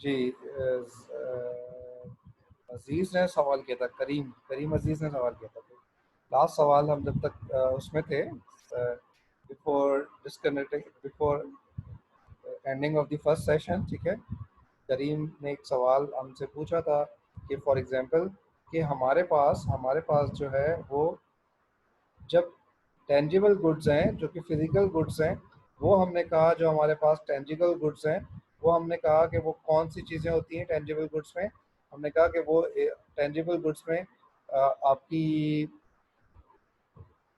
जी, अजीज ने सवाल किया था, करीम करीम अजीज ने सवाल किया था। लास्ट सवाल हम जब तक उसमें थे, before disconnecting, before ending of the first session, ठीक है। करीम ने एक सवाल हमसे पूछा था कि फॉर एग्जांपल कि हमारे पास जो है वो, जब टेंजिबल गुड्स हैं जो कि फिजिकल गुड्स हैं, वो हमने कहा जो हमारे पास टेंजिबल गुड्स हैं, वो हमने कहा कि वो कौन सी चीज़ें होती हैं टेंजिबल गुड्स में। हमने कहा कि वो टेंजिबल गुड्स में आपकी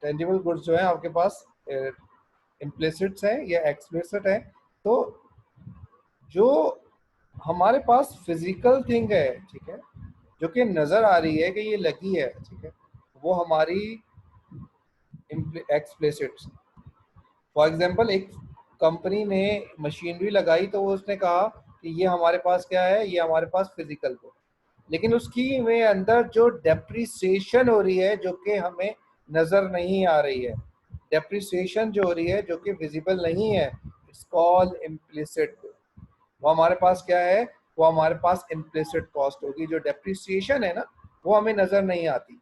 टेंजिबल गुड्स जो है आपके पास इम्प्लिसिट्स हैं या एक्सप्लिसिट हैं। तो जो हमारे पास फिजिकल थिंग है, ठीक है, जो कि नज़र आ रही है कि ये लगी है, ठीक है, वो हमारी एक्सप्लिसिट्स। फॉर एग्जांपल एक कंपनी ने मशीनरी लगाई तो वो उसने कहा कि ये हमारे पास क्या है, ये हमारे पास फिजिकल को, लेकिन उसकी में अंदर जो डेप्रिसिएशन हो रही है जो कि हमें नज़र नहीं आ रही है, डेप्रिसिएशन जो हो रही है जो कि विजिबल नहीं है, इट्स कॉल्ड इम्प्लिसिट। वो हमारे पास क्या है, वो हमारे पास इम्प्लिसिट कॉस्ट होगी। जो डेप्रिसिएशन है ना, वो हमें नज़र नहीं आती,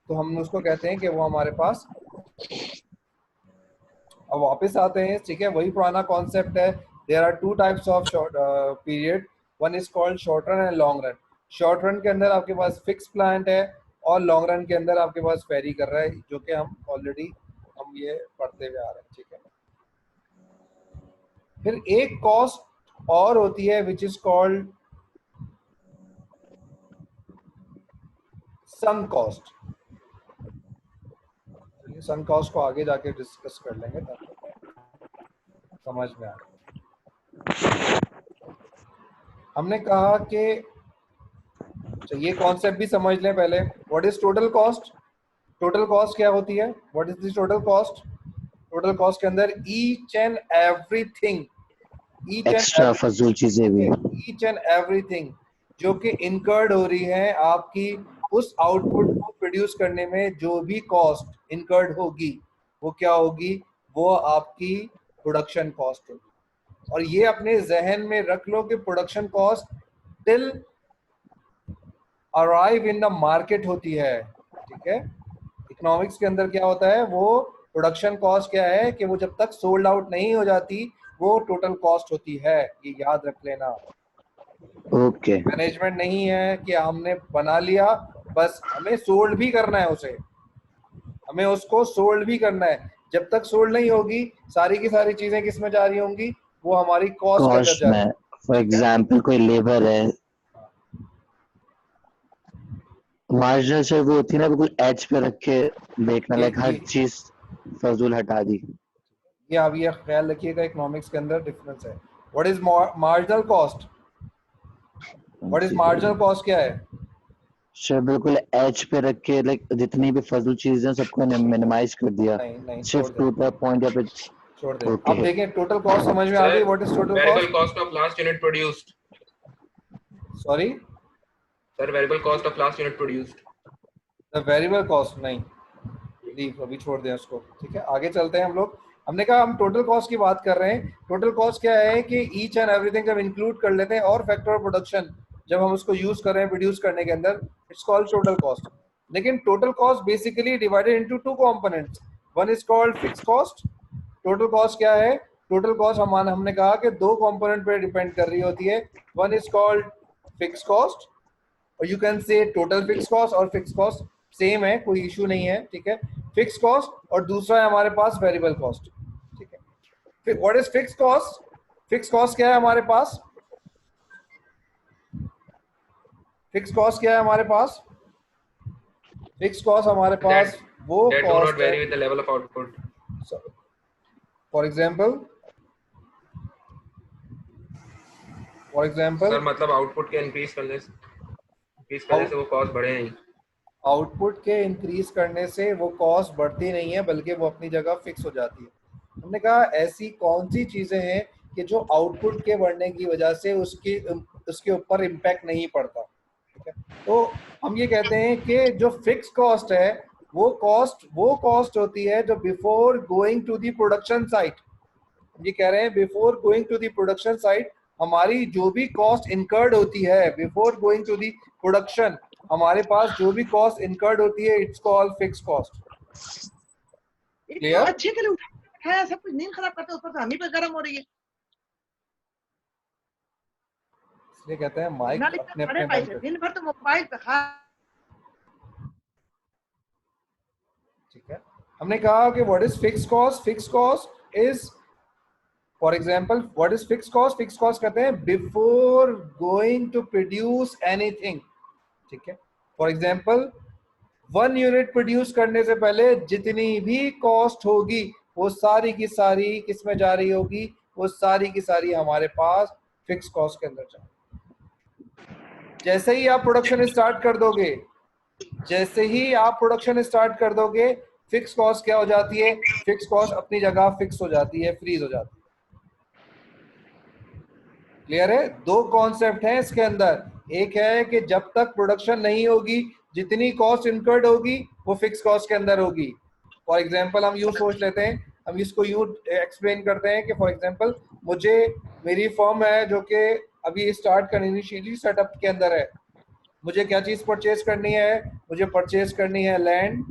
तो हम उसको कहते हैं कि वो हमारे पास। अब वापस आते हैं, ठीक है, वही पुराना कॉन्सेप्ट है। There are two types of short period, one is called short run and long run. Short run के अंदर आपके पास फिक्स प्लांट है, और लॉन्ग रन के अंदर आपके पास वेरी कर रहा है, जो कि हम ऑलरेडी हम ये पढ़ते हुए आ रहे हैं, ठीक है। फिर एक कॉस्ट और होती है which is called sunk cost. Sunk cost को आगे जाके डिस्कस कर लेंगे तब समझ में आ। हमने कहा कि ये कॉन्सेप्ट भी समझ लें पहले। What is total cost? Total cost क्या होती है? What is the total cost? Total cost के अंदर ईच एंड एवरीथिंग, एक्स्ट्रा फजूल चीजें भी, ईच एंड एवरीथिंग जो कि इनकर्ड हो रही है आपकी उस आउटपुट को प्रोड्यूस करने में, जो भी कॉस्ट इनकर्ड होगी वो क्या होगी? वो आपकी प्रोडक्शन कॉस्ट होगी। और ये अपने जहन में रख लो कि production cost till arrive in the market होती है, ठीक है। इकोनॉमिक्स के अंदर क्या होता है, वो प्रोडक्शन कॉस्ट क्या है कि वो जब तक सोल्ड आउट नहीं हो जाती वो टोटल कॉस्ट होती है, ये याद रख लेना। ओके। मैनेजमेंट नहीं है कि हमने बना लिया बस, हमें सोल्ड भी करना है उसे, हमें उसको सोल्ड भी करना है। जब तक सोल्ड नहीं होगी सारी की सारी चीजें किस में जा रही होंगी? वो हमारी कॉस्ट के अंदर कॉस्ट जा रही में फॉर है, ठीक है? एग्जांपल कोई लेबर है, मार्जिनल से वो होती है ना, बिल्कुल एज पे रख के देखना, ये लाइक हर ये चीज फजूल हटा दी। ये आप ये ख्याल रखिएगा, इकोनॉमिक्स के अंदर डिफरेंस है। What is marginal cost? What is marginal cost क्या है? सर बिल्कुल एज पे रख के, लाइक जितनी भी फजूल चीजें सबको मिनिमाइज कर दिया, नहीं नहीं, छोड़ शिफ्ट दें, टू द पॉइंट या पे। छोड़ दें। अब ओके। देखें टोटल कॉस्ट समझ में आ गई। Sir, what is total variable cost? cost of last unit produced. Sorry, Sir, variable cost of last unit produced. The variable cost नहीं, लीव अभी छोड़ दें उसको, ठीक है। आगे चलते हैं हम लोग। हमने कहा हम टोटल कॉस्ट की बात कर रहे हैं। टोटल कॉस्ट क्या है कि ईच एंड एवरीथिंग जब इंक्लूड कर लेते हैं और फैक्टर ऑफ प्रोडक्शन जब हम उसको यूज कर रहे हैं प्रोड्यूस करने के अंदर, इट्स कॉल्ड टोटल कॉस्ट। लेकिन total cost basically divided into two components. One is called fix cost. Total cost क्या है? टोटल कॉस्ट हमने कहा कि दो कंपोनेंट पे डिपेंड कर रही होती है। One is called fix cost और you can say total fix cost और फिक्स कॉस्ट सेम है, कोई इशू नहीं है, ठीक है। फिक्स कॉस्ट और दूसरा है हमारे पास वेरिएबल कॉस्ट, ठीक है। फिर what is fix cost? Fix cost क्या है हमारे पास? फिक्स कॉस्ट क्या है हमारे पास? फिक्स कॉस्ट हमारे पास वो that do not कॉस्ट है, vary with the level of output. For example sir मतलब आउटपुट के इंक्रीज करने से वो कॉस्ट बढ़े नहीं। आउटपुट के इंक्रीज करने से वो कॉस्ट बढ़ती नहीं है, बल्कि वो अपनी जगह फिक्स हो जाती है। हमने कहा ऐसी कौन सी चीजें हैं कि जो आउटपुट के बढ़ने की वजह से उसके ऊपर इम्पैक्ट नहीं पड़ता, ठीक है। तो हम ये कहते हैं कि जो फिक्स कॉस्ट है वो कॉस्ट होती है जो before going to the production site, ये कह रहे हैं before going to the production site हमारी जो भी कॉस्ट इनकर्ड होती है, before going to the production हमारे पास जो भी कॉस्ट इनकर्ड होती है, it's called fix cost. Clear? अच्छे के लिए उठाया, सब कुछ नींद खराब करते, ऊपर से हम ही पे गर्म हो रही है। इसलिए कहते हैं माइक अपने अपने बंद कर, दिन भर तो मोबाइल पे खा। ठीक है। हमने कहा कि what is fix cost? Fix cost is, for example what is fix cost? Fix cost कहते हैं before going to produce anything, ठीक है। फॉर एग्जाम्पल 1 यूनिट प्रोड्यूस करने से पहले जितनी भी कॉस्ट होगी वो सारी की सारी किस में जा रही होगी? वो सारी की सारी हमारे पास फिक्स कॉस्ट के अंदर जाएगी। जैसे ही आप प्रोडक्शन स्टार्ट कर दोगे, जैसे ही आप प्रोडक्शन स्टार्ट कर दोगे, फिक्स कॉस्ट क्या हो जाती है? फिक्स कॉस्ट अपनी जगह फिक्स हो जाती है, फ्रीज हो जाती है। क्लियर है? दो कॉन्सेप्ट हैं इसके अंदर। एक है कि जब तक प्रोडक्शन नहीं होगी जितनी कॉस्ट इनकर्ड होगी वो फिक्स कॉस्ट के अंदर होगी। फॉर एग्जांपल हम यूं सोच लेते हैं, हम इसको यूं एक्सप्लेन करते हैं कि फॉर एग्जांपल मेरी फर्म है जो कि अभी स्टार्ट करनी, इनिशियली सेटअप के अंदर है। मुझे क्या चीज़ परचेज करनी है? मुझे परचेज करनी है लैंड,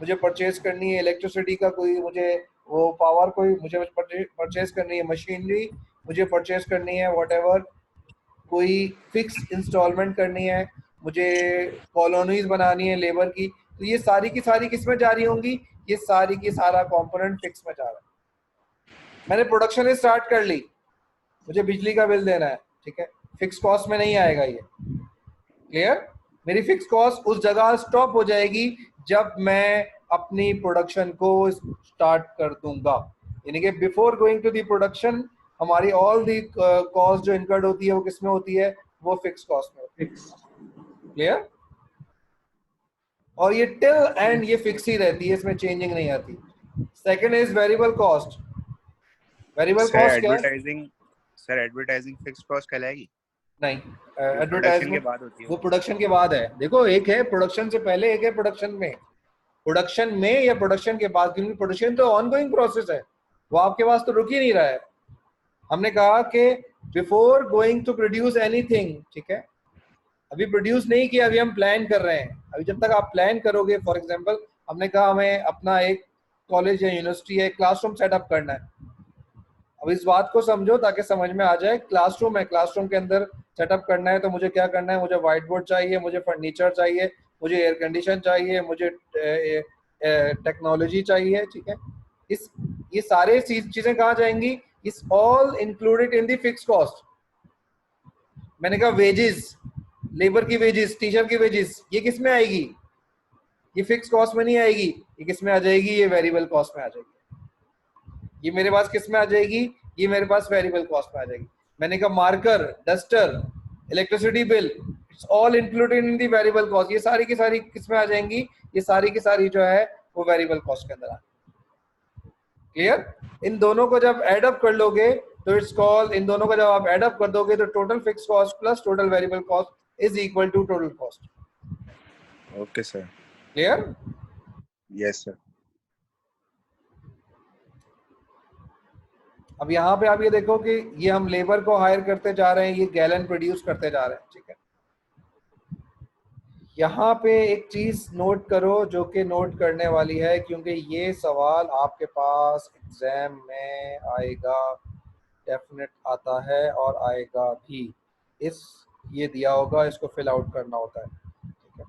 मुझे परचेज करनी है इलेक्ट्रिसिटी का कोई, मुझे वो पावर कोई, मुझे परचेज करनी है मशीनरी, मुझे परचेज करनी है व्हाटएवर, कोई फिक्स इंस्टॉलमेंट करनी है, मुझे कॉलोनीज बनानी है लेबर की। तो ये सारी की सारी किस में जा रही होंगी? ये सारी की सारा कंपोनेंट फिक्स में जा रहा है। मैंने प्रोडक्शन स्टार्ट कर ली, मुझे बिजली का बिल देना है, ठीक है, फिक्स कॉस्ट में नहीं आएगा ये। क्लियर? मेरी फिक्स कॉस्ट उस जगह स्टॉप हो जाएगी जब मैं अपनी प्रोडक्शन को स्टार्ट कर दूंगा, यानी कि before going to the production हमारी ऑल दी कॉस्ट जो इनकर्ड होती है वो किस में होती है? वो फिक्स कॉस्ट में होती है। क्लियर? और ये टिल एंड ये फिक्स ही रहती है, इसमें चेंजिंग नहीं आती। Second is variable cost. Variable cost क्या है? सर एडवर्टाइजिंग फिक्स कॉस्ट कहलाएगी? नहीं, एडवर्टाइजमेंट के एडवर्टाइजमेंट बाद होती है वो प्रोडक्शन के बाद है। देखो, एक है प्रोडक्शन से पहले, एक है प्रोडक्शन में। प्रोडक्शन में या प्रोडक्शन के बाद, क्योंकि प्रोडक्शन तो ऑनगोइंग प्रोसेस है, वो आपके पास तो रुक ही नहीं रहा है। हमने कहा कि before going to produce anything, ठीक है, अभी प्रोड्यूस नहीं किया, अभी हम प्लान कर रहे हैं। अभी जब तक आप प्लान करोगे, फॉर एग्जांपल हमने कहा हमें अपना एक कॉलेज या यूनिवर्सिटी या क्लासरूम सेटअप करना है। अब इस बात को समझो ताकि समझ में आ जाए। क्लासरूम है, क्लासरूम के अंदर सेटअप करना है तो मुझे क्या करना है? मुझे व्हाइट बोर्ड चाहिए, मुझे फर्नीचर चाहिए, मुझे एयर कंडीशन चाहिए, मुझे टेक्नोलॉजी चाहिए, ठीक है। ये सारे चीजें कहाँ जाएंगी? इस all included in the fix cost. मैंने कहा वेजेस, लेबर की वेजेस, टीचर की वेजेस, ये किस में आएगी? ये फिक्स कॉस्ट में नहीं आएगी। ये किस में आ जाएगी? ये वेरिएबल कॉस्ट में आ जाएगी। ये मेरे पास किस में आ जाएगी? ये मेरे पास वेरिएबल कॉस्ट में आ जाएगी। मैंने कहा marker, duster, electricity bill, it's all included in the variable cost. ये सारी की सारी किस में आ जाएंगी? ये सारी की सारी जो है वो वेरिएबल कॉस्ट के अंदर आ। क्लियर? इन दोनों को जब एड अप कर लोगे तो इट्स कॉल्ड, इन दोनों को जब आप एड अप कर दोगे तो total fix cost plus total variable cost is equal to total cost. Okay sir. Clear? Yes sir. अब यहाँ पे आप ये देखो कि ये हम लेबर को हायर करते जा रहे हैं, ये गैलन प्रोड्यूस करते जा रहे हैं, ठीक है। यहाँ पे एक चीज नोट करो जो कि नोट करने वाली है, क्योंकि ये सवाल आपके पास एग्जाम में आएगा, डेफिनेट आता है और आएगा भी। ये दिया होगा, इसको फिल आउट करना होता है, ठीक है।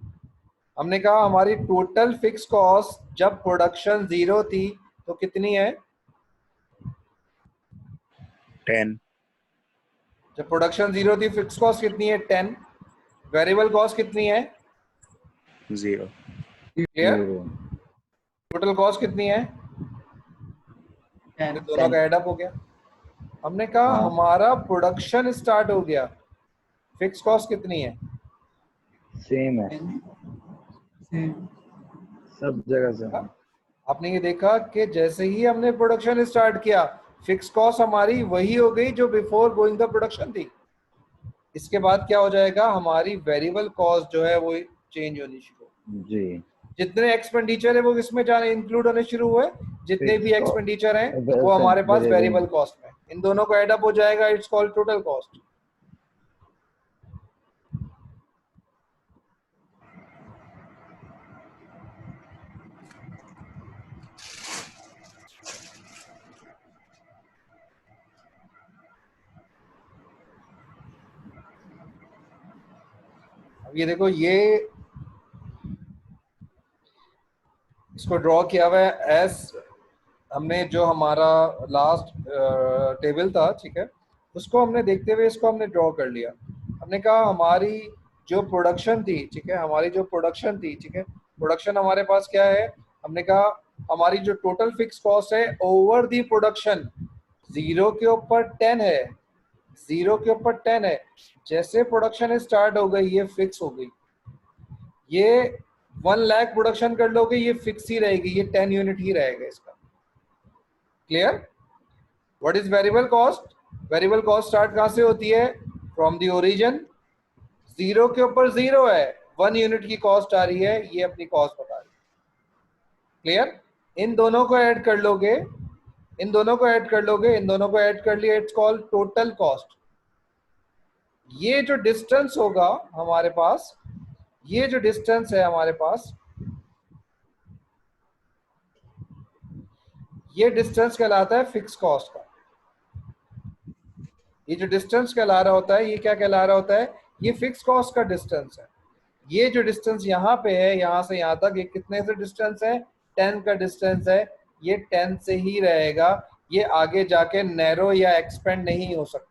हमने कहा हमारी टोटल फिक्स कॉस्ट जब प्रोडक्शन 0 थी तो कितनी है? 10. जब प्रोडक्शन 0 थी फिक्स कॉस्ट कितनी है? 10। वेरिएबल कॉस्ट कितनी है? 0. क्लियर? Zero. टोटल कॉस्ट कितनी है? ये दोनों का एड अप हो गया। हमने कहा हाँ। हमारा प्रोडक्शन स्टार्ट हो गया, फिक्स कॉस्ट कितनी है? सेम है सब जगह से। आपने ये देखा कि जैसे ही हमने प्रोडक्शन स्टार्ट किया फिक्स कॉस्ट हमारी वही हो गई जो बिफोर गोइंग द प्रोडक्शन थी। इसके बाद क्या हो जाएगा? हमारी वेरिएबल कॉस्ट जो है वो चेंज होनी शुरू। जी। जितने एक्सपेंडिचर है वो किसमें जाने इंक्लूड होने शुरू हुए? जितने भी Fixed cost. एक्सपेंडिचर हैं वो हमारे पास Variable. वेरिएबल कॉस्ट में, इन दोनों को एड अप हो जाएगा, इट्स कॉल्ड टोटल कॉस्ट। अब ये देखो, ये इसको ड्रॉ किया हुआ है एस, हमने जो हमारा लास्ट टेबल था, ठीक है, उसको हमने देखते हुए इसको हमने ड्रॉ कर लिया। हमने कहा हमारी जो प्रोडक्शन थी, ठीक है, हमारी जो प्रोडक्शन थी, ठीक है, प्रोडक्शन हमारे पास क्या है? हमने कहा हमारी जो टोटल फिक्स कॉस्ट है ओवर दी प्रोडक्शन 0 के ऊपर 10 है, 0 के ऊपर 10 है। जैसे प्रोडक्शन स्टार्ट हो गई ये फिक्स हो गई। ये 1 लाख प्रोडक्शन कर लोगे ये फिक्स ही रहेगी, ये 10 यूनिट ही रहेगा इसका। Clear? What is variable cost? Variable cost start कहां से होती है? From the origin. 0 के ऊपर 0 है, 1 यूनिट की कॉस्ट आ रही है, ये अपनी कॉस्ट बता रही है। क्लियर? इन दोनों को ऐड कर लोगे, इन दोनों को ऐड कर लोगे, इन दोनों को ऐड कर लिया, इट्स कॉल्ड टोटल कॉस्ट। ये जो डिस्टेंस होगा हमारे पास, ये जो डिस्टेंस है हमारे पास, ये डिस्टेंस कहलाता है फिक्स कॉस्ट का। ये जो डिस्टेंस कहला रहा होता है, ये क्या कहला रहा होता है? ये फिक्स कॉस्ट का डिस्टेंस है। ये जो डिस्टेंस यहाँ पे है, यहाँ से यहाँ तक, ये कितने से डिस्टेंस है? 10 का डिस्टेंस है। ये 10 से ही रहेगा, ये आगे जाके नैरो या एक्सपेंड नहीं हो सकता।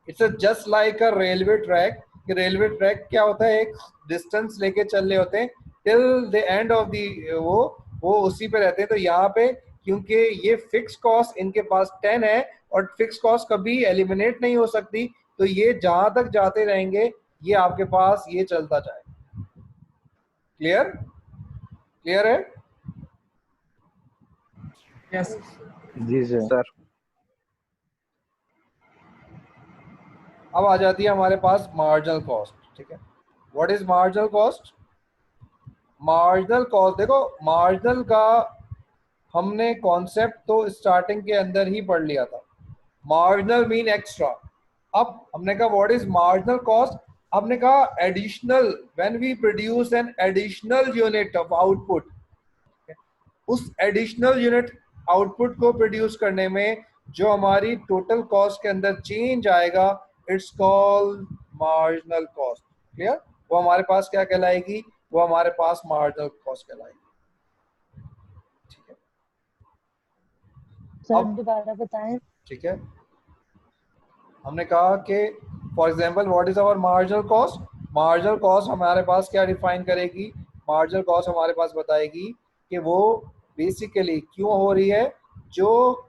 It's just like a railway track. Railway track क्या होता है? एक डिस्टेंस लेके चल रहे होते हैं till the end of the, वो उसी पे रहते हैं। तो यहाँ पे क्योंकि ये फिक्स कॉस्ट इनके पास 10 है और फिक्स कॉस्ट कभी एलिमिनेट नहीं हो सकती, तो ये जहां तक जाते रहेंगे ये आपके पास ये चलता जाएगा। क्लियर? क्लियर है? यस जी सर। अब आ जाती है हमारे पास मार्जिनल कॉस्ट। ठीक है, what is marginal cost? Marginal cost, देखो मार्जिनल का हमने कॉन्सेप्ट तो स्टार्टिंग के अंदर ही पढ़ लिया था। Marginal mean extra. अब हमने कहा व्हाट इज मार्जिनल कॉस्ट? हमने कहा additional, when we produce an additional unit of output, उस एडिशनल यूनिट आउटपुट को प्रोड्यूस करने में जो हमारी टोटल कॉस्ट के अंदर चेंज आएगा, it's called marginal cost. Clear? वो हमारे पास क्या कहलाएगी? वो हमारे पास मार्जिनल कॉस्ट कहलाएगी। ठीक है, सर अब दोबारा बताएं। ठीक है, हमने कहा कि for example what is our marginal cost? Marginal cost हमारे पास क्या डिफाइन करेगी? मार्जिनल कॉस्ट हमारे पास बताएगी कि वो बेसिकली क्यों हो रही है, जो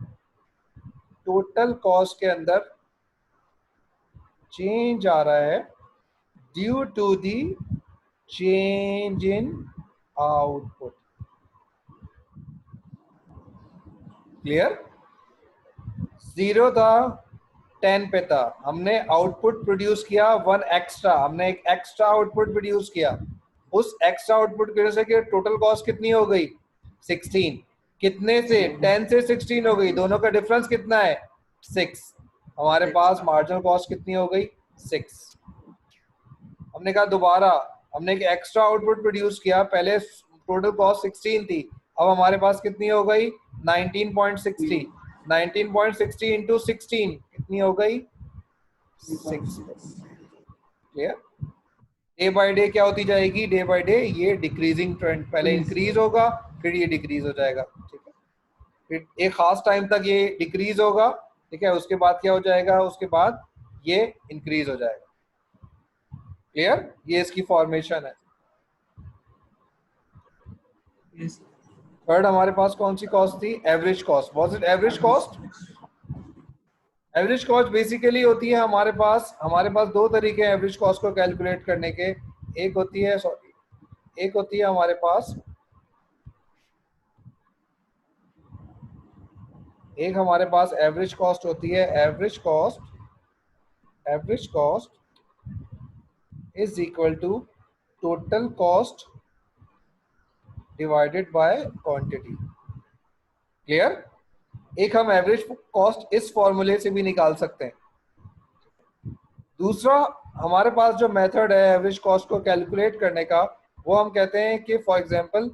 टोटल कॉस्ट के अंदर चेंज आ रहा है due to the change in output. Clear? 0 था, 10 पे था, हमने आउटपुट प्रोड्यूस किया 1 एक्स्ट्रा, हमने एक एक्स्ट्रा आउटपुट प्रोड्यूस किया। उस एक्स्ट्रा आउटपुट की वजह से टोटल कॉस्ट कितनी हो गई? 16। कितने से? 10 से 16 हो गई। दोनों का डिफरेंस कितना है? 6। हमारे पास मार्जिनल कॉस्ट कितनी हो गई? 6। हमने कहा दोबारा हमने एक एक्स्ट्रा आउटपुट प्रोड्यूस किया, पहले टोटल कॉस्ट 16 थी, अब हमारे पास कितनी हो गई? 19.60। 19.60 इंटू 16 कितनी हो गई? 6। क्लियर? डे बाय डे क्या होती जाएगी? डे बाय डे ये डिक्रीजिंग ट्रेंड, पहले इंक्रीज होगा फिर ये डिक्रीज हो जाएगा, ठीक है? फिर एक खास टाइम तक ये डिक्रीज होगा, ठीक है? उसके बाद क्या हो जाएगा? उसके बाद ये इंक्रीज हो जाएगा। क्लियर? ये इसकी फॉर्मेशन है। Yes. थर्ड हमारे पास कौन सी कॉस्ट थी? Average cost. Was it average cost? Average cost basically होती है हमारे पास दो तरीके हैं एवरेज कॉस्ट को कैलकुलेट करने के। एक होती है हमारे पास एवरेज कॉस्ट होती है। Average cost is equal to total cost divided by quantity. Clear? एक हम एवरेज कॉस्ट इस फॉर्मूले से भी निकाल सकते हैं। दूसरा हमारे पास जो मेथड है एवरेज कॉस्ट को कैलकुलेट करने का, वो हम कहते हैं कि फॉर एग्जांपल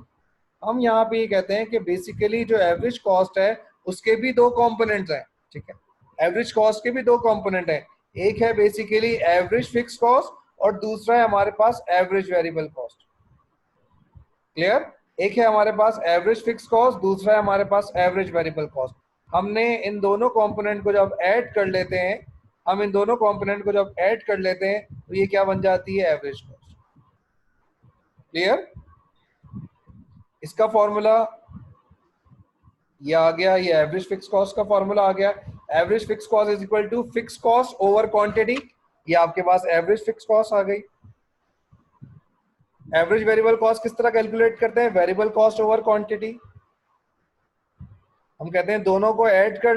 हम यहाँ पे ये कहते हैं कि बेसिकली जो एवरेज कॉस्ट है उसके भी दो कंपोनेंट्स हैं, ठीक है? एवरेज कॉस्ट के भी दो कंपोनेंट हैं। एक है बेसिकली एवरेज फिक्स कॉस्ट और दूसरा है हमारे पास एवरेज वेरिएबल कॉस्ट। क्लियर? एक है हमारे पास एवरेज फिक्स कॉस्ट, दूसरा है हमारे पास एवरेज वेरिएबल कॉस्ट। हमने इन दोनों कंपोनेंट को जब ऐड कर लेते हैं तो ये क्या बन जाती है? Average cost. क्लियर? इसका फॉर्मूला ये आ गया, ये एवरेज फिक्स कॉस्ट का फॉर्मूला आ गया। Average fix cost is equal to fix cost over quantity. ये आपके पास एवरेज फिक्स कॉस्ट आ गई। एवरेज वेरिएबल कॉस्ट किस तरह कैलकुलेट करते हैं? Variable cost over quantity. हम कहते हैं दोनों को ऐड कर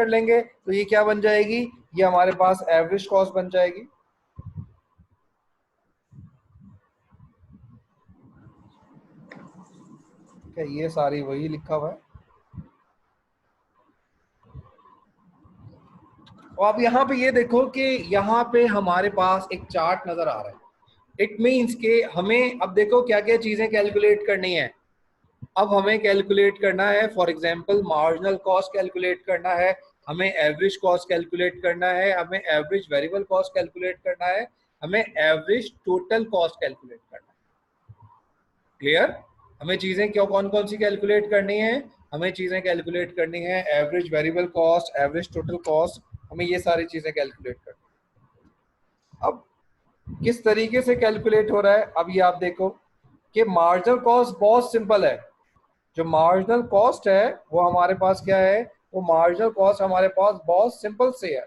लेंगे तो ये क्या बन जाएगी? ये हमारे पास एवरेज कॉस्ट बन जाएगी। ठीक है, ये सारी वही लिखा हुआ है। और अब यहाँ पे ये देखो कि यहाँ पे हमारे पास एक चार्ट नजर आ रहा है। इट मीन्स के हमें अब देखो क्या क्या चीजें कैलकुलेट करनी है। अब हमें कैलकुलेट करना है for example marginal cost calculate करना है, हमें एवरेज कॉस्ट कैलकुलेट करना है, हमें एवरेज वेरिएबल कॉस्ट कैलकुलेट करना है, हमें एवरेज टोटल कॉस्ट कैलकुलेट करना है। क्लियर? हमें चीजें क्यों कौन कौन सी कैलकुलेट करनी है? हमें चीजें कैलकुलेट करनी है average variable cost, average total cost, हमें ये सारी चीजें कैलकुलेट करनी है। अब किस तरीके से कैलकुलेट हो रहा है? अब ये आप देखो कि मार्जिनल कॉस्ट बहुत सिंपल है। जो मार्जिनल कॉस्ट है वो हमारे पास क्या है? वो मार्जिनल कॉस्ट हमारे पास बहुत सिंपल से है।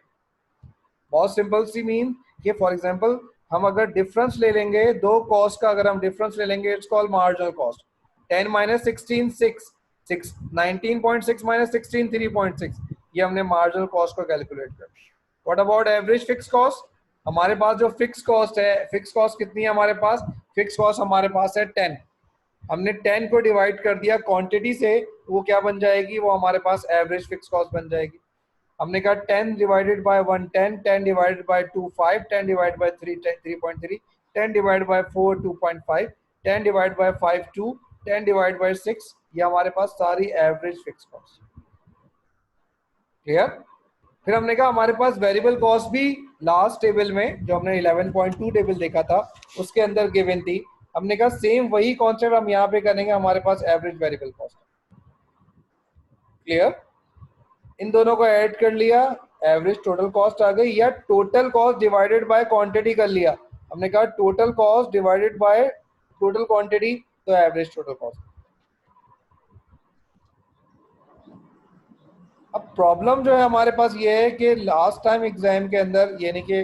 बहुत सिंपल सी मीन कि फॉर एग्जांपल हम अगर डिफरेंस ले लेंगे, दो कॉस्ट का अगर हम डिफरेंस ले लेंगे, it's called marginal cost. 10 minus 16 6 19.6 minus 16 3.6, ये हमने मार्जिनल कॉस्ट को कैलकुलेट कर। What about average fix cost? हमारे पास जो फिक्स कॉस्ट है, फिक्स कॉस्ट कितनी है हमारे पास? फिक्स कॉस्ट हमारे पास है 10। हमने 10 को डिवाइड कर दिया क्वांटिटी से, वो क्या बन जाएगी? वो हमारे पास एवरेज फिक्स कॉस्ट बन जाएगी। हमने कहा 10 divided by 1 10, 10 divided by 2 5, 10 divided by 3 3.3, 10 divided by 4 2.5, 10 divided by 5 2, 10 divided by 6, ये हमारे पास सारी एवरेज फिक्स कॉस्ट। क्लियर? फिर हमने कहा हमारे पास वेरिएबल कॉस्ट भी लास्ट टेबल में जो हमने 11.2 टेबल देखा था उसके अंदर गिवन थी। हमने कहा सेम वही कॉन्सेप्ट हम यहाँ पे करेंगे, हमारे पास एवरेज वेरिएबल कॉस्ट। क्लियर? इन दोनों को ऐड कर लिया, एवरेज टोटल कॉस्ट आ गई, या total cost divided by quantity कर लिया। हमने कहा total cost divided by total quantity, तो एवरेज टोटल कॉस्ट। अब प्रॉब्लम जो है हमारे पास ये है कि लास्ट टाइम एग्जाम के अंदर, यानी कि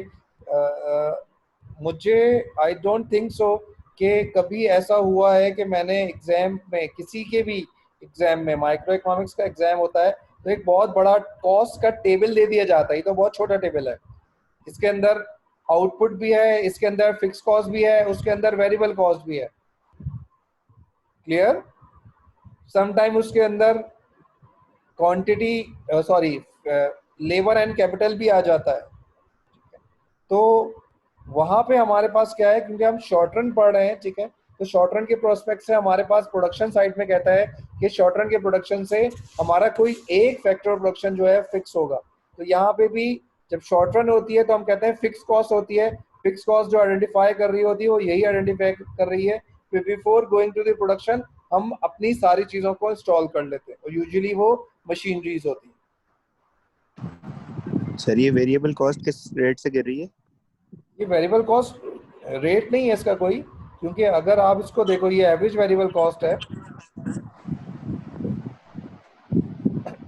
मुझे आई डोंट थिंक सो कि कभी ऐसा हुआ है कि मैंने एग्जाम में, किसी के भी एग्जाम में, माइक्रो इकोनॉमिक्स का एग्जाम होता है तो एक बहुत बड़ा कॉस्ट का टेबल दे दिया जाता है। ये तो बहुत छोटा टेबल है, इसके अंदर आउटपुट भी है, इसके अंदर फिक्स कॉस्ट भी है, उसके अंदर वेरिएबल कॉस्ट भी है। क्लियर? समटाइम उसके अंदर क्वांटिटी लेबर एंड कैपिटल भी आ जाता है। तो वहां पे हमारे पास क्या है, क्योंकि हम शॉर्ट रन पढ़ रहे हैं, ठीक है, तो शॉर्ट रन के प्रोस्पेक्ट से हमारे पास प्रोडक्शन साइड में कहता है कि शॉर्ट रन के प्रोडक्शन से हमारा कोई एक फैक्टर प्रोडक्शन जो है फिक्स होगा। तो यहाँ पे भी जब शॉर्ट रन होती है तो हम कहते हैं फिक्स कॉस्ट होती है। फिक्स कॉस्ट जो आइडेंटिफाई कर रही होती है वो यही आइडेंटिफाई कर रही है कि before going to the production हम अपनी सारी चीज़ों को इंस्टॉल कर लेते हैं और यूजुअली वो मशीनरीज होती है। सर ये वेरिएबल कॉस्ट किस रेट से गिर रही है? ये वेरिएबल कॉस्ट रेट नहीं है इसका कोई, क्योंकि अगर आप इसको देखो ये एवरेज वेरिएबल कॉस्ट है,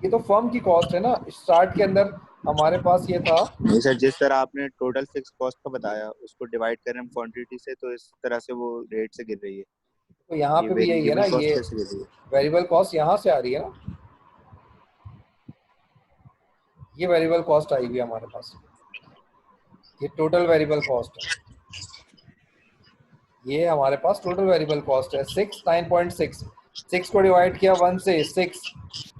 ये तो फर्म की कॉस्ट है ना। स्टार्ट के अंदर हमारे पास ये था। नहीं सर, जिस तरह आपने टोटल फिक्स कॉस्ट का बताया उसको डिवाइड करें हम क्वांटिटी से, तो इस तरह से वो रेट से गिर रही है। तो यहाँ ये पे भी यही है ना, वेरिएबल कॉस्ट ये कैसे गिर रही है? वेरिएबल कॉस्ट यहाँ से आ रही है ना, ये वेरिएबल कॉस्ट आई हुई है हमारे पास, ये टोटल वेरिएबल कॉस्ट है, ये हमारे पास टोटल वेरिएबल कॉस्ट है 9.6। 6 को डिवाइड किया 1 से 6,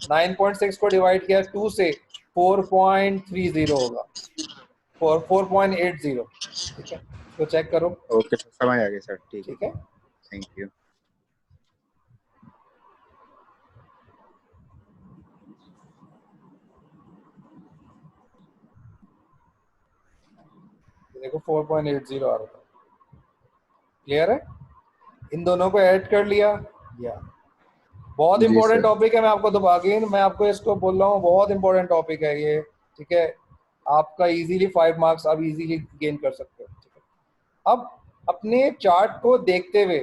9.6 को डिवाइड किया 2 से 4.30 होगा, 4.80। ठीक है, तो चेक करो। ओके सर, समझ आ गया सर, ठीक ठीक है, थैंक यू। देखो 4.80 आ रहा था। क्लियर है? इन दोनों को ऐड कर लिया। या बहुत जी इंपॉर्टेंट सर। टॉपिक है, मैं आपको दोबारा मैं आपको इसको बोल रहा हूँ, बहुत इंपॉर्टेंट टॉपिक है ये। ठीक है, आपका इजीली 5 मार्क्स आप इजीली गेन कर सकते हो। ठीक है, अब अपने चार्ट को देखते हुए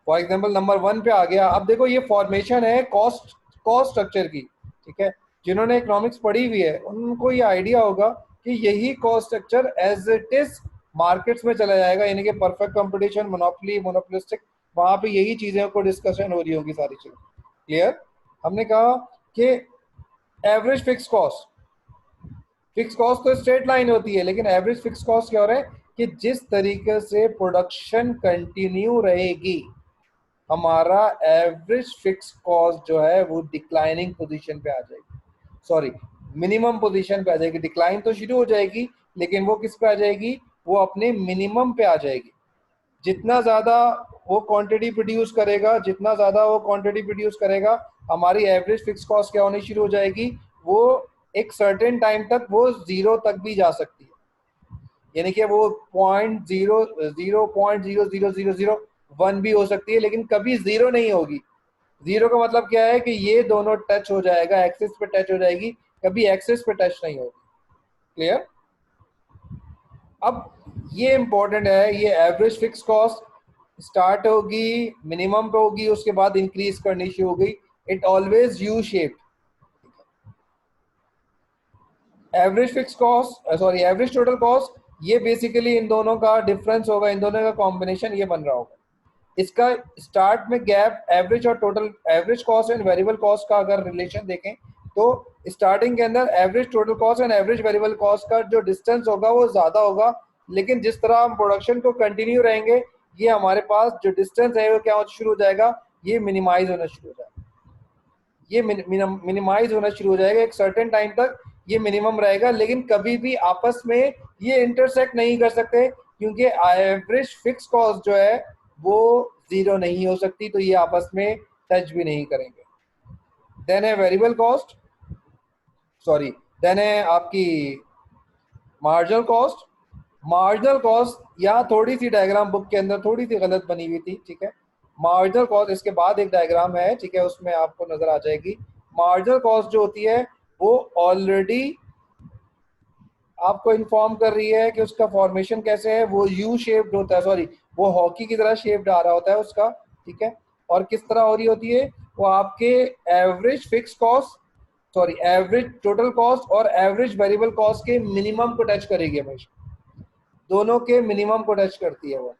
फॉर एग्जांपल नंबर 1 पे आ गया। अब देखो ये फॉर्मेशन है कॉस्ट स्ट्रक्चर की। ठीक है, जिन्होंने इकोनॉमिक्स पढ़ी हुई है उनको ये आइडिया होगा कि यही cost structure as it is markets में चला जाएगा, यानी कि परफेक्ट कंपटीशन, मोनोपोली, मोनोपोलिस्टिक, वहां पे यही चीजें को डिस्कशन हो रही होगी सारी चीजें। क्लियर? हमने कहा कि एवरेज फिक्स कॉस्ट तो स्ट्रेट लाइन होती है, लेकिन एवरेज फिक्स कॉस्ट क्या हो रहा है कि जिस तरीके से प्रोडक्शन कंटिन्यू रहेगी हमारा एवरेज फिक्स कॉस्ट जो है वो डिक्लाइनिंग पोजीशन पे आ जाएगी, सॉरी मिनिमम पोजीशन पे आ जाएगी। डिक्लाइन तो शुरू हो जाएगी लेकिन वो किस पे आ जाएगी, वो अपने मिनिमम पे आ जाएगी। जितना ज़्यादा वो क्वांटिटी प्रोड्यूस करेगा, जितना ज़्यादा वो क्वांटिटी प्रोड्यूस करेगा, हमारी एवरेज फिक्स कॉस्ट क्या होनी शुरू हो जाएगी, वो एक सर्टेन टाइम तक वो जीरो तक भी जा सकती है, यानी कि वो 0.0000001 भी हो सकती है, लेकिन कभी जीरो नहीं होगी। जीरो का मतलब क्या है कि ये दोनों टच हो जाएगा, एक्सिस पे टच हो जाएगी, कभी एक्सिस पे टच नहीं होगी। क्लियर? अब ये इंपॉर्टेंट है, ये एवरेज फिक्स कॉस्ट स्टार्ट होगी मिनिमम पे होगी, उसके बाद इंक्रीज करनी शुरू हो गई। It always U shape. Average fix cost sorry average total cost, ये बेसिकली इन दोनों का डिफरेंस होगा, इन दोनों का कॉम्बिनेशन ये बन रहा होगा। इसका स्टार्ट में गैप एवरेज और total average cost and variable cost का अगर रिलेशन देखें तो स्टार्टिंग के अंदर average total cost and average variable cost का जो डिस्टेंस होगा वो ज़्यादा होगा, लेकिन जिस तरह हम प्रोडक्शन को कंटिन्यू रहेंगे ये हमारे पास जो डिस्टेंस है वो क्या शुरू हो जाएगा, ये मिनिमाइज होना शुरू हो जाएगा, ये मिनिमाइज होना शुरू हो जाएगा। एक सर्टेन टाइम तक ये मिनिमम रहेगा, लेकिन कभी भी आपस में ये इंटरसेक्ट नहीं कर सकते, क्योंकि एवरेज फिक्स कॉस्ट जो है वो जीरो नहीं हो सकती, तो ये आपस में टच भी नहीं करेंगे। देन है वेरिएबल कॉस्ट, सॉरी देन है आपकी मार्जिनल कॉस्ट। मार्जिनल कॉस्ट यहाँ थोड़ी सी डायग्राम बुक के अंदर थोड़ी सी गलत बनी हुई थी। ठीक है, मार्जिनल कॉस्ट इसके बाद एक डायग्राम है, ठीक है, उसमें आपको नजर आ जाएगी। मार्जिनल कॉस्ट जो होती है वो ऑलरेडी आपको इन्फॉर्म कर रही है कि उसका फॉर्मेशन कैसे है, वो यू शेप्ड होता है, सॉरी वो हॉकी की तरह शेप्ड आ रहा होता है उसका। ठीक है, और किस तरह हो रही होती है, वो आपके average fix cost sorry average total cost और एवरेज वेरिएबल कॉस्ट के मिनिमम को टच करेगी हमेशा, दोनों के मिनिमम को टच करती है वो।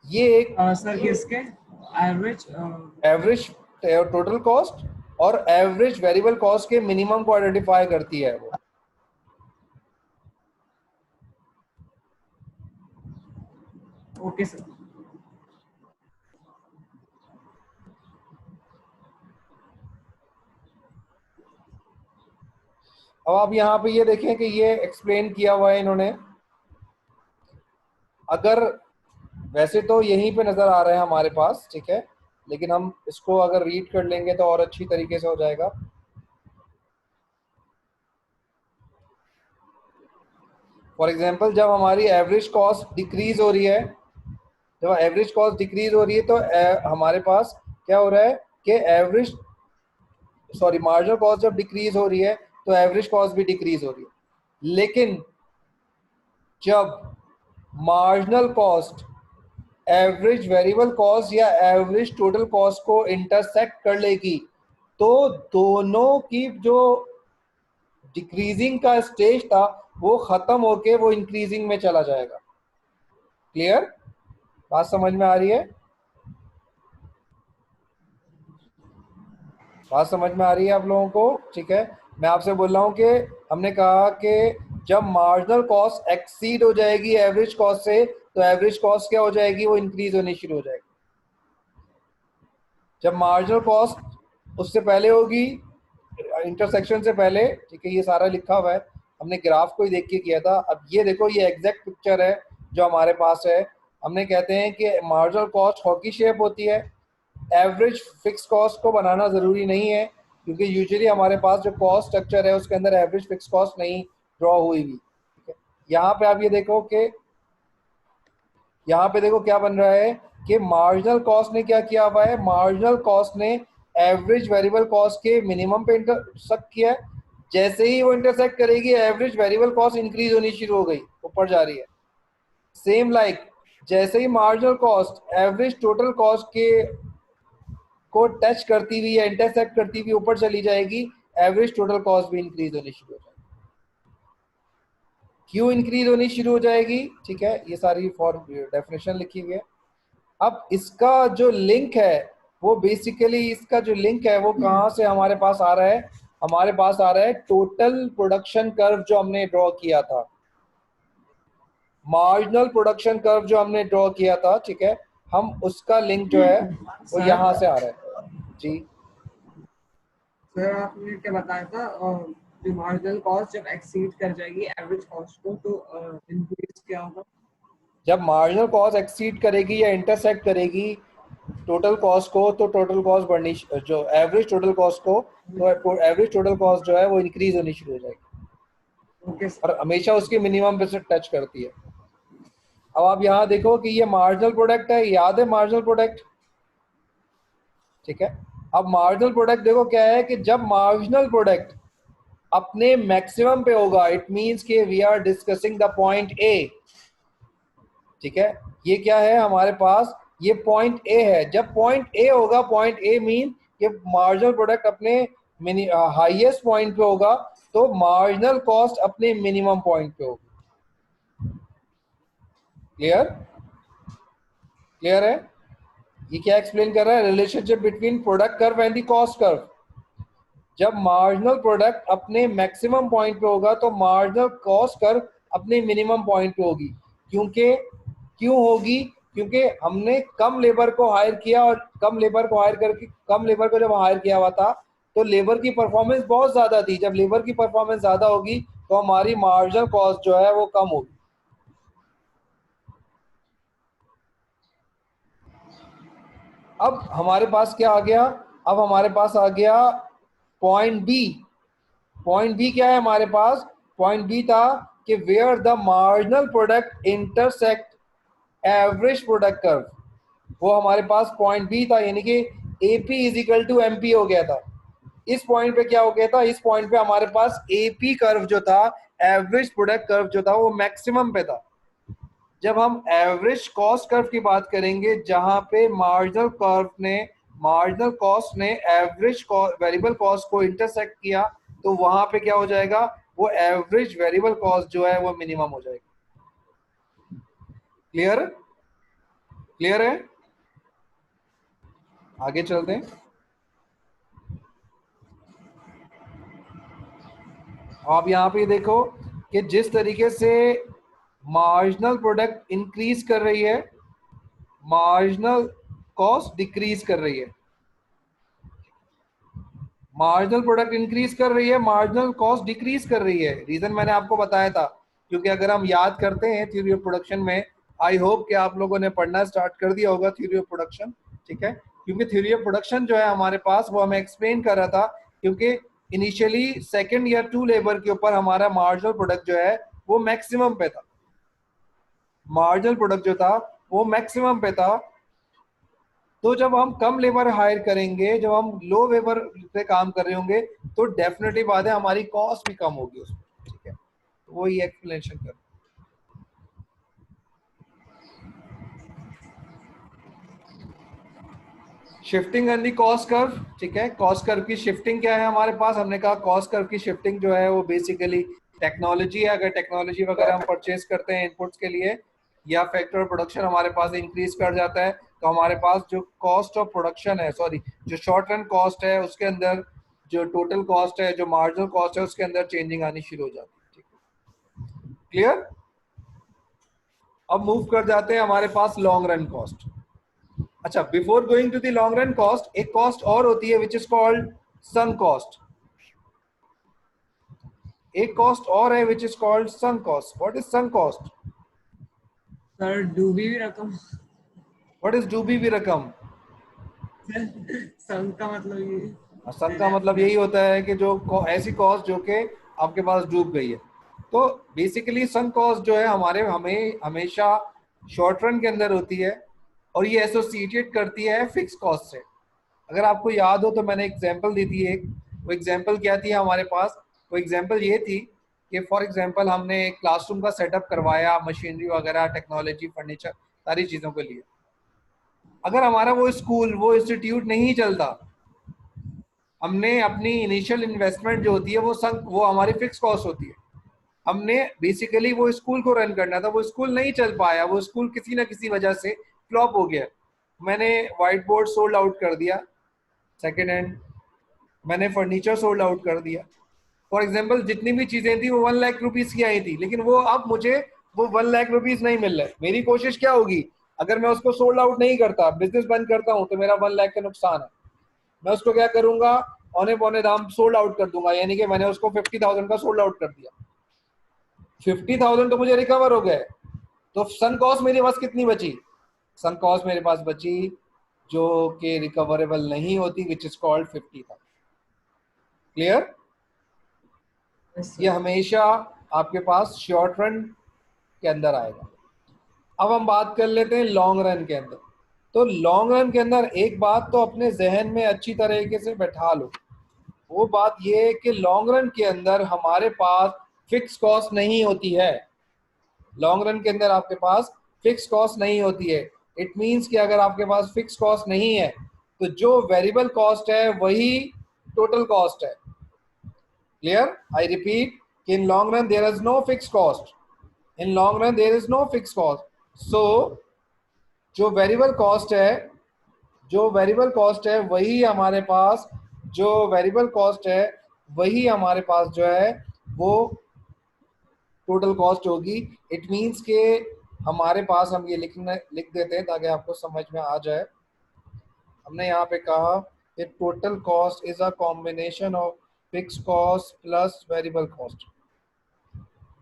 ये एक सर किसके एवरेज टोटल कॉस्ट और एवरेज वेरिएबल कॉस्ट के मिनिमम को आइडेंटिफाई करती है वो। Okay sir. अब आप यहाँ पे ये देखें कि ये एक्सप्लेन किया हुआ है इन्होंने, अगर वैसे तो यहीं पे नजर आ रहा है हमारे पास, ठीक है, लेकिन हम इसको अगर रीड कर लेंगे तो और अच्छी तरीके से हो जाएगा। फॉर एग्जांपल जब हमारी एवरेज कॉस्ट डिक्रीज हो रही है, जब एवरेज कॉस्ट डिक्रीज हो रही है तो हमारे पास क्या हो रहा है कि एवरेज मार्जिनल कॉस्ट जब डिक्रीज हो रही है तो एवरेज कॉस्ट भी डिक्रीज हो रही है। लेकिन जब marginal cost average variable cost या एवरेज टोटल कॉस्ट को इंटरसेक्ट कर लेगी तो दोनों की जो डिक्रीजिंग का स्टेज था वो खत्म होके वो इंक्रीजिंग में चला जाएगा। क्लियर? बात समझ में आ रही है? बात समझ में आ रही है आप लोगों को? ठीक है, मैं आपसे बोल रहा हूँ कि हमने कहा कि जब मार्जिनल कॉस्ट एक्सीड हो जाएगी एवरेज कॉस्ट से तो एवरेज कॉस्ट क्या हो जाएगी, वो इंक्रीज होनी शुरू हो जाएगी। जब मार्जिनल कॉस्ट उससे पहले होगी, इंटरसेक्शन से पहले, ठीक है, ये सारा लिखा हुआ है, हमने ग्राफ को ही देख के किया था। अब ये देखो, ये एग्जैक्ट पिक्चर है जो हमारे पास है। हमने कहते हैं कि मार्जिनल कॉस्ट हॉकी शेप होती है। एवरेज फिक्स कॉस्ट को बनाना ज़रूरी नहीं है क्योंकि यूजुअली हमारे पास जो कॉस्ट स्ट्रक्चर है उसके अंदर एवरेज फिक्स कॉस्ट नहीं ड्रॉ हुई हुई। ठीक है, यहाँ पे आप ये देखो कि यहाँ पे देखो क्या बन रहा है कि मार्जिनल कॉस्ट ने क्या किया हुआ है, मार्जिनल कॉस्ट ने एवरेज वेरिएबल कॉस्ट के मिनिमम पे इंटरसेक्ट किया है। जैसे ही वो इंटरसेक्ट करेगी एवरेज वेरिएबल कॉस्ट इंक्रीज होनी शुरू हो गई, ऊपर जा रही है। सेम लाइक जैसे ही marginal cost average total cost के को टच करती हुई या इंटरसेक्ट करती हुई ऊपर चली जाएगी, एवरेज टोटल कॉस्ट भी इंक्रीज होनी शुरू हो जाएगी। क्यों इंक्रीज होनी शुरू हो जाएगी? ठीक है, ये सारी फॉर डेफिनेशन लिखी हुई है। अब इसका जो लिंक है वो बेसिकली, इसका जो लिंक है वो कहाँ से हमारे पास आ रहा है? हमारे पास आ रहा है टोटल प्रोडक्शन कर्व जो हमने ड्रॉ किया था, मार्जिनल प्रोडक्शन कर्व जो हमने ड्रॉ किया था। ठीक है, हम उसका लिंक जो है वो यहाँ से आ रहा है। जी सर, आपने क्या बताया था, जो मार्जिनल कॉस्ट जब एक्सीड कर जाएगी एवरेज कॉस्ट को तो इंक्रीज क्या होगा? जब मार्जिनल कॉस्ट एक्सीड करेगी या इंटरसेक्ट करेगी टोटल कॉस्ट को तो टोटल कॉस्ट बढ़नी, जो एवरेज टोटल कॉस्ट को, तो एवरेज टोटल कॉस्ट जो है वो इंक्रीज होनी शुरू हो जाएगी। ओके और हमेशा उसके मिनिमम पे से टच करती है। अब आप यहाँ देखो कि ये मार्जिनल प्रोडक्ट है, याद है मार्जिनल प्रोडक्ट? ठीक है, अब मार्जिनल प्रोडक्ट देखो क्या है कि जब मार्जिनल प्रोडक्ट अपने मैक्सिमम पे होगा, इट मींस कि we are discussing the point A. ठीक है, ये क्या है हमारे पास, ये पॉइंट ए है। जब पॉइंट ए होगा, पॉइंट ए मीन कि मार्जिनल प्रोडक्ट अपने हाईएस्ट पॉइंट पे होगा तो मार्जिनल कॉस्ट अपने मिनिमम पॉइंट पे होगी। क्लियर? क्लियर है? ये क्या एक्सप्लेन कर रहा है? Relationship between product curve and the cost curve. जब मार्जिनल प्रोडक्ट अपने मैक्सिमम पॉइंट पे होगा तो मार्जिनल कॉस्ट कर्व अपने मिनिमम पॉइंट पे होगी। क्यों होगी? क्योंकि हमने कम लेबर को हायर किया और कम लेबर को जब हायर किया हुआ था तो लेबर की परफॉर्मेंस बहुत ज्यादा थी। जब लेबर की परफॉर्मेंस ज्यादा होगी तो हमारी मार्जिनल कॉस्ट जो है वो कम होगी। अब हमारे पास क्या आ गया? अब हमारे पास आ गया पॉइंट बी। पॉइंट बी क्या है हमारे पास? पॉइंट बी था कि where the marginal product intersect average product curve. वो हमारे पास पॉइंट बी था, यानी कि AP is equal to MP हो गया था। इस पॉइंट पे क्या हो गया था? इस पॉइंट पे हमारे पास AP कर्व जो था, एवरेज प्रोडक्ट कर्व जो था, वो मैक्सिमम पे था। जब हम एवरेज कॉस्ट कर्व की बात करेंगे, जहां पे मार्जिनल कॉस्ट ने एवरेज वेरिएबल कॉस्ट को इंटरसेक्ट किया, तो वहां पे क्या हो जाएगा? वो एवरेज वेरिएबल कॉस्ट जो है वो मिनिमम हो जाएगी। क्लियर? क्लियर है? आगे चलते हैं। आप यहाँ पे देखो कि जिस तरीके से मार्जिनल प्रोडक्ट इंक्रीज कर रही है, मार्जिनल कॉस्ट डिक्रीज कर रही है। मार्जिनल प्रोडक्ट इंक्रीज कर रही है, मार्जिनल कॉस्ट डिक्रीज कर रही है। रीजन मैंने आपको बताया था, क्योंकि अगर हम याद करते हैं थ्योरी ऑफ प्रोडक्शन में, आई होप कि आप लोगों ने पढ़ना स्टार्ट कर दिया होगा थ्योरी ऑफ प्रोडक्शन। ठीक है, क्योंकि थ्योरी ऑफ प्रोडक्शन जो है हमारे पास, वो हमें एक्सप्लेन कर रहा था, क्योंकि इनिशियली सेकंड ईयर 2 लेबर के ऊपर हमारा मार्जिनल प्रोडक्ट जो है वो मैक्सिमम पे था, मार्जिनल प्रोडक्ट जो था वो मैक्सिमम पे था। तो जब हम कम लेबर हायर करेंगे, जब हम लो लेबर पे काम कर रहे होंगे, तो डेफिनेटली बात है हमारी कॉस्ट भी कम होगी उसमें, ठीक है। वो ही एक्सप्लेनेशन कर, shifting on the cost curve, ठीक है। कॉस्ट कर्व की शिफ्टिंग क्या है हमारे पास, हमने कहा कॉस्ट कर्व की शिफ्टिंग जो है वो बेसिकली टेक्नोलॉजी है। अगर टेक्नोलॉजी वगैरह हम परचेज करते हैं इनपुट्स के लिए, या फैक्टर प्रोडक्शन हमारे पास इंक्रीज कर जाता है, तो हमारे पास जो कॉस्ट ऑफ प्रोडक्शन है, सॉरी जो शॉर्ट रन कॉस्ट है, उसके अंदर जो टोटल कॉस्ट है, जो मार्जिनल कॉस्ट है, उसके अंदर चेंजिंग आनी शुरू हो जाती है, ठीक है। क्लियर। अब मूव कर जाते हैं हमारे पास लॉन्ग रन कॉस्ट। अच्छा, before going to the long run cost, एक कॉस्ट और होती है which is called sunk cost. एक कॉस्ट और है which is called sunk cost. What is sunk cost? Sir डूबी हुई रकम। व्हाट इज डूबी हुई रकम? सम का मतलब ये, सम का मतलब यही होता है कि जो ऐसी कॉस्ट जो कि आपके पास डूब गई है। तो बेसिकली सम कॉस्ट जो है हमें हमेशा शॉर्ट रन के अंदर होती है, और ये एसोसिएटेड करती है फिक्स कॉस्ट से। अगर आपको याद हो तो मैंने एग्जांपल दी थी एक, वो एग्जांपल क्या थी हमारे पास? वो एग्जांपल ये थी कि फॉर एग्जांपल हमने एक क्लासरूम का सेटअप करवाया, मशीनरी वगैरह, टेक्नोलॉजी, फर्नीचर, सारी चीज़ों के लिए। अगर हमारा वो स्कूल, वो इंस्टीट्यूट नहीं चलता, हमने अपनी इनिशियल इन्वेस्टमेंट जो होती है वो हमारी फिक्स कॉस्ट होती है। हमने बेसिकली वो स्कूल को रन करना था, वो स्कूल नहीं चल पाया, वो स्कूल किसी ना किसी वजह से फ्लॉप हो गया। मैंने वाइट बोर्ड सोल्ड आउट कर दिया सेकेंड हैंड, मैंने फर्नीचर सोल्ड आउट कर दिया। फॉर एग्जांपल जितनी भी चीजें थी वो 1 लाख रुपीस की आई थी, लेकिन वो अब मुझे वो 1 लाख रुपीस नहीं मिल रहे। मेरी कोशिश क्या होगी, अगर मैं उसको सोल्ड आउट नहीं करता, बिजनेस बंद करता हूँ, तो मेरा 1 लाख का नुकसान है। मैं उसको क्या करूंगा, औने पौने दाम सोल्ड आउट कर दूंगा, यानी कि मैंने उसको 50,000 का सोल्ड आउट कर दिया। 50,000 तो मुझे रिकवर हो गए, तो सन कॉस्ट मेरे पास कितनी बची? सन कॉस्ट मेरे पास बची जो कि रिकवरेबल नहीं होती, विच इज कॉल्ड 50,000। क्लियर? ये हमेशा आपके पास शॉर्ट रन के अंदर आएगा। अब हम बात कर लेते हैं लॉन्ग रन के अंदर। तो लॉन्ग रन के अंदर एक बात तो अपने जहन में अच्छी तरीके से बैठा लो, वो बात ये है कि लॉन्ग रन के अंदर हमारे पास फिक्स कॉस्ट नहीं होती है। लॉन्ग रन के अंदर आपके पास फिक्स कॉस्ट नहीं होती है। इट मीन्स कि अगर आपके पास फिक्स कॉस्ट नहीं है, तो जो वेरिएबल कॉस्ट है वही टोटल कॉस्ट है। Clear? I repeat, in long run there is no fix cost. In long run there is no fix cost. So जो वेरिएबल कॉस्ट है, जो वेरिएबल कॉस्ट है वही हमारे पास, जो वेरिएबल कॉस्ट है वही हमारे पास जो है वो टोटल कॉस्ट होगी। इट मीन्स के हमारे पास, हम ये लिख देते हैं ताकि आपको समझ में आ जाए। हमने यहाँ पे कहा कि total cost is a combination of fix cost plus variable cost.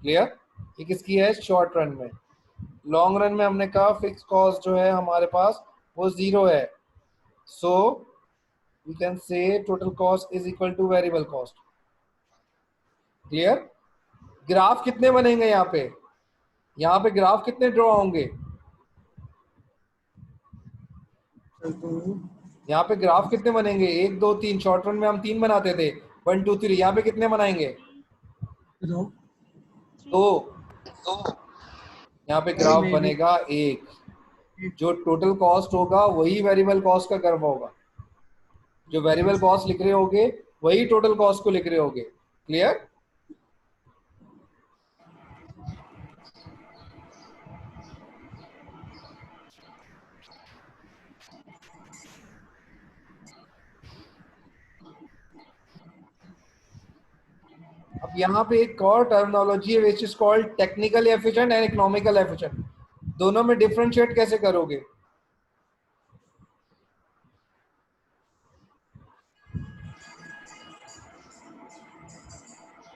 Clear? ये किसकी है? शॉर्ट रन में। लॉन्ग रन में हमने कहा फिक्स कॉस्ट जो है हमारे पास वो 0 है, so we can say total cost is equal to variable cost. Clear? Graph कितने बनेंगे यहाँ पे? यहाँ पे ग्राफ कितने ड्रॉ होंगे? यहाँ पे ग्राफ कितने बनेंगे? 1 2 3। शॉर्ट रन में हम 3 बनाते थे, 1 2 3। यहाँ पे कितने बनाएंगे? 2। यहाँ पे ग्राफ बनेगा 1। जो टोटल कॉस्ट होगा वही वेरिएबल कॉस्ट का कर्व होगा। जो वेरिएबल कॉस्ट लिख रहे होगे वही टोटल कॉस्ट को लिख रहे होगे। क्लियर? अब यहाँ पे एक और टर्मिनोलॉजी है which is called technically efficient and economical efficient. दोनों में डिफरेंशिएट कैसे करोगे?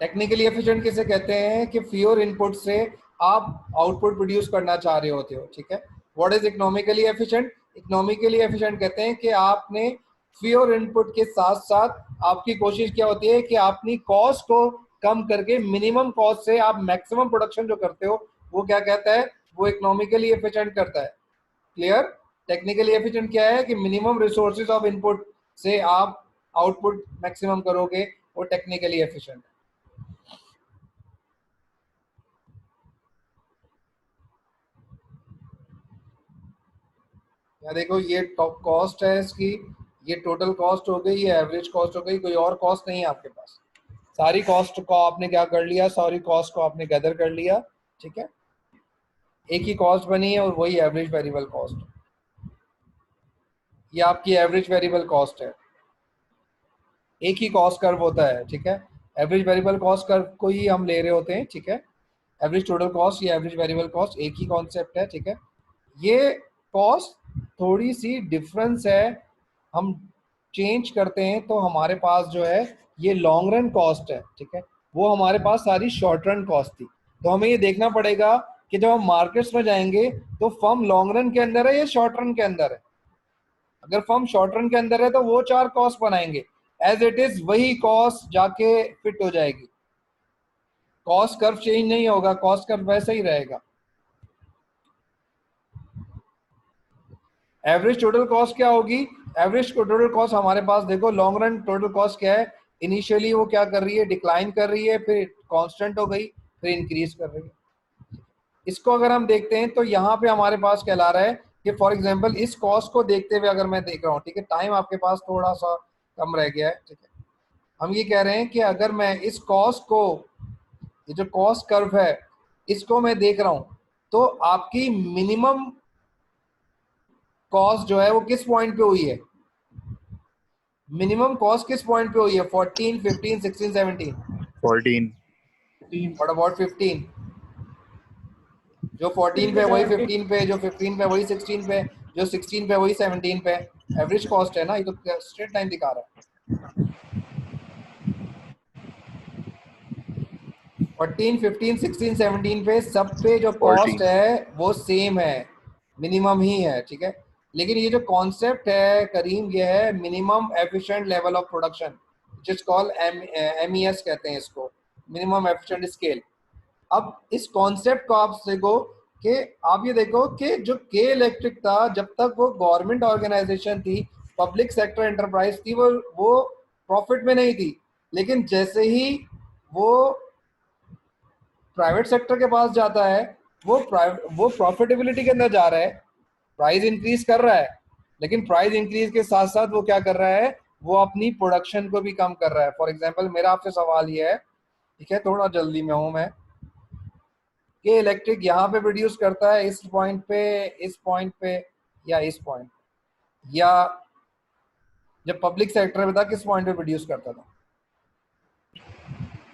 टेक्निकली एफिशिएंट किसे कहते हैं कि फ्यूअर इनपुट से आप आउटपुट प्रोड्यूस करना चाह रहे होते हो, ठीक है। What is economically efficient? Economically efficient कहते हैं कि आपने फ्यूअर इनपुट के साथ साथ आपकी कोशिश क्या होती है कि अपनी कॉस्ट को कम करके मिनिमम कॉस्ट से आप मैक्सिमम प्रोडक्शन जो करते हो वो क्या कहता है, वो इकोनॉमिकली एफिशिएंट करता है। क्लियर? टेक्निकली एफिशिएंट क्या है कि मिनिमम रिसोर्सेज ऑफ इनपुट से आप आउटपुट मैक्सिमम करोगे, वो टेक्निकली एफिशिएंट है। या देखो ये टॉप कॉस्ट है इसकी, ये टोटल कॉस्ट हो गई, ये एवरेज कॉस्ट हो गई, कोई और कॉस्ट नहीं है आपके पास। सारी कॉस्ट को आपने क्या कर लिया, सारी कॉस्ट को आपने गैदर कर लिया, ठीक है, एक ही कॉस्ट बनी है और वही एवरेज वेरिएबल कॉस्ट। ये आपकी एवरेज वेरिएबल कॉस्ट है, एक ही कॉस्ट कर्व होता है, ठीक है। एवरेज वेरिएबल कॉस्ट कर्व को ही हम ले रहे होते हैं, ठीक है। एवरेज टोटल कॉस्ट या एवरेज वेरिएबल कॉस्ट एक ही कॉन्सेप्ट है, ठीक है। ये कॉस्ट थोड़ी सी डिफरेंस है, हम चेंज करते हैं तो हमारे पास जो है ये लॉन्ग रन कॉस्ट है, ठीक है, वो हमारे पास सारी शॉर्ट रन कॉस्ट थी। तो हमें ये देखना पड़ेगा कि जब हम मार्केट्स में जाएंगे तो फर्म लॉन्ग रन के अंदर है या शॉर्ट रन के अंदर है। अगर फर्म शॉर्ट रन के अंदर है तो वो 4 कॉस्ट बनाएंगे, एज इट इज वही कॉस्ट जाके फिट हो जाएगी, कॉस्ट कर्व चेंज नहीं होगा, कॉस्ट कर्व वैसा ही रहेगा। एवरेज टोटल कॉस्ट क्या होगी, एवरेज टोटल कॉस्ट हमारे पास देखो लॉन्ग रन टोटल कॉस्ट क्या है, इनिशियली वो क्या कर रही है, डिक्लाइन कर रही है, फिर कांस्टेंट हो गई, फिर इंक्रीज कर रही है। इसको अगर हम देखते हैं तो यहाँ पे हमारे पास क्या ला रहा है कि फॉर एग्जांपल इस कॉस्ट को देखते हुए अगर मैं देख रहा हूँ, ठीक है, टाइम आपके पास थोड़ा सा कम रह गया है, ठीक है, हम ये कह रहे हैं कि अगर मैं इस कॉस्ट को, ये जो कॉस्ट कर्व है इसको मैं देख रहा हूँ तो आपकी मिनिमम कॉस्ट जो है वो किस पॉइंट पे हुई है, मिनिमम कॉस्ट किस पॉइंट पे हुई है, 14, 15, 16, 17, 14। What about 15? जो 14 पे वही 15 पे, जो 15 पे वही 16 पे, जो 16 पे वही 17 पे, एवरेज कॉस्ट है ना, ये तो स्ट्रेट लाइन दिखा रहा है। 14, 15, 16, 17 पे सब पे जो कॉस्ट है वो सेम है, मिनिमम ही है, ठीक है। लेकिन ये जो कॉन्सेप्ट है करीम, ये है minimum efficient level of production, जिस कॉल MES कहते हैं इसको, मिनिमम एफिशिएंट स्केल। अब इस कॉन्सेप्ट को आप देखो कि आप ये देखो कि जो के इलेक्ट्रिक था, जब तक वो गवर्नमेंट ऑर्गेनाइजेशन थी, पब्लिक सेक्टर एंटरप्राइज थी, वो प्रॉफिट में नहीं थी। लेकिन जैसे ही वो प्राइवेट सेक्टर के पास जाता है, वो प्रॉफिटेबिलिटी के अंदर जा रहा है, प्राइस इंक्रीज कर रहा है, लेकिन प्राइस इंक्रीज के साथ साथ वो क्या कर रहा है, वो अपनी प्रोडक्शन को भी कम कर रहा है। फॉर एग्जांपल मेरा आपसे सवाल ये है, ठीक है, थोड़ा जल्दी में हूं मैं, कि इलेक्ट्रिक यहाँ पे प्रोड्यूस करता है इस पॉइंट पे, इस पॉइंट पे, या इस पॉइंट, या जब पब्लिक सेक्टर में था किस पॉइंट पे प्रोड्यूस करता था,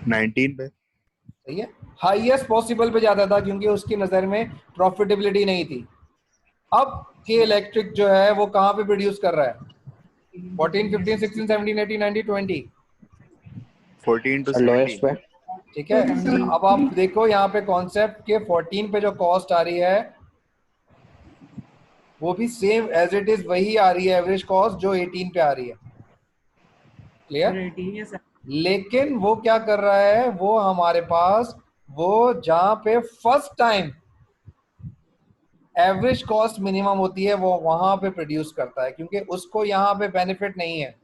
19 पे। सही है, हाईएस्ट पॉसिबल पे जाता था क्योंकि उसकी नजर में प्रॉफिटेबिलिटी नहीं थी। अब के इलेक्ट्रिक जो है वो कहाँ पे प्रोड्यूस कर रहा है, 14, 15, 16, 17, 18, 19, 20, 14 to लोएस्ट 17। पे। ठीक है। अब आप देखो यहाँ पे कॉन्सेप्ट के 14 पे जो कॉस्ट आ रही है वो भी सेम एज इट इज वही आ रही है, एवरेज कॉस्ट जो 18 पे आ रही है, क्लियर। लेकिन वो क्या कर रहा है, वो हमारे पास वो जहां पे first time average cost minimum होती है वो वहां पे प्रोड्यूस करता है, क्योंकि उसको यहाँ पे बेनिफिट नहीं है।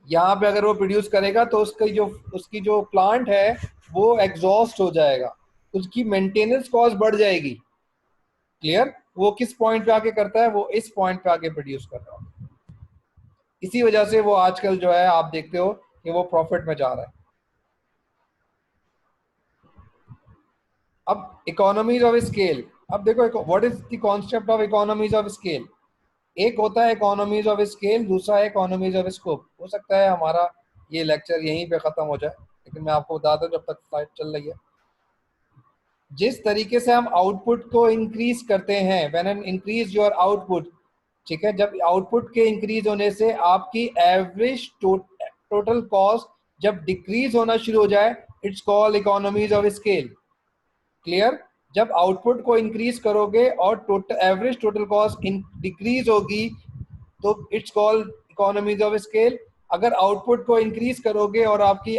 यहाँ पे अगर वो प्रोड्यूस करेगा तो उसकी जो प्लांट है वो एग्जॉस्ट हो जाएगा, उसकी मेंटेनेंस कॉस्ट बढ़ जाएगी, क्लियर। वो किस पॉइंट पे आके करता है, वो इस पॉइंट पे आके प्रोड्यूस कर रहा है। इसी वजह से वो आजकल जो है आप देखते हो कि वो प्रॉफिट में जा रहा है। अब इकोनॉमीज ऑफ स्केल, अब देखो what is the concept of economies of scale. एक होता है इकोनॉमीज ऑफ स्केल, दूसरा है इकोनॉमीज ऑफ स्कोप। हो सकता है हमारा ये लेक्चर यहीं पे खत्म हो जाए, लेकिन मैं आपको बता दूं जब तक फ्लाइट चल रही है, जिस तरीके से हम आउटपुट को इंक्रीज करते हैं, when an increase your output, ठीक है, जब आउटपुट के इंक्रीज होने से आपकी एवरेज टोटल कॉस्ट जब डिक्रीज होना शुरू हो जाए, it's called economies of scale, clear. जब आउटपुट को इंक्रीज करोगे और total average total cost decrease होगी तो it's called economies of scale. अगर आउटपुट को इंक्रीज करोगे और आपकी